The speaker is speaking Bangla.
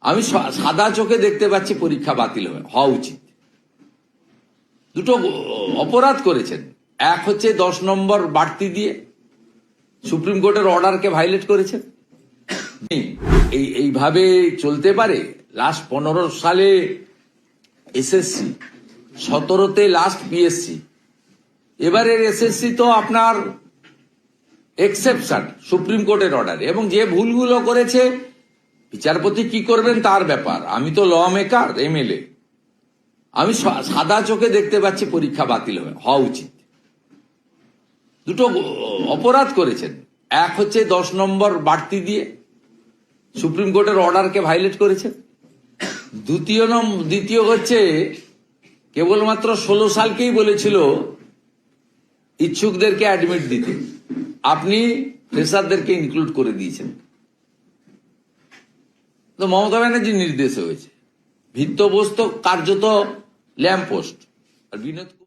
আমি সাদা চোখে দেখতে পাচ্ছি পরীক্ষা বাতিল হওয়া উচিত। দুটো অপরাধ করেছেন। এক হচ্ছে 10 নম্বর বাড়তি দিয়ে সুপ্রিম কোর্টের অর্ডারকে ভাইলেট করেছেন। এইভাবে চলতে পারে? লাস্ট 15 সালে এসএসসি, 17তে লাস্ট পিএসসি, এবারের এসএসসি তো আপনার এক্সেপশন সুপ্রিম কোর্টের অর্ডারে। এবং যে ভুলগুলো করেছে বিচারপতি কি করবেন তার ব্যাপার। আমি তো ল মেকার, এমএলএ। আমি সাদা চোখে দেখতে পাচ্ছি পরীক্ষা বাতিল হওয়া উচিত। দুটো অপরাধ করেছেন। এক হচ্ছে 10 নম্বর বাড়তি দিয়ে সুপ্রিম কোর্টের অর্ডারকে ভাইলেট করেছেন। দ্বিতীয় হচ্ছে কেবলমাত্র 16 সালকেই বলেছিল ইচ্ছুকদেরকে অ্যাডমিট দিতে, আপনি ফ্রেশারদেরকে ইনক্লুড করে দিয়েছেন। তো মমতা ব্যানার্জির নির্দেশ হয়েছে। ভিত্তবস্তু কার্যত ল্যাম্পপোস্ট। আর বিনোদ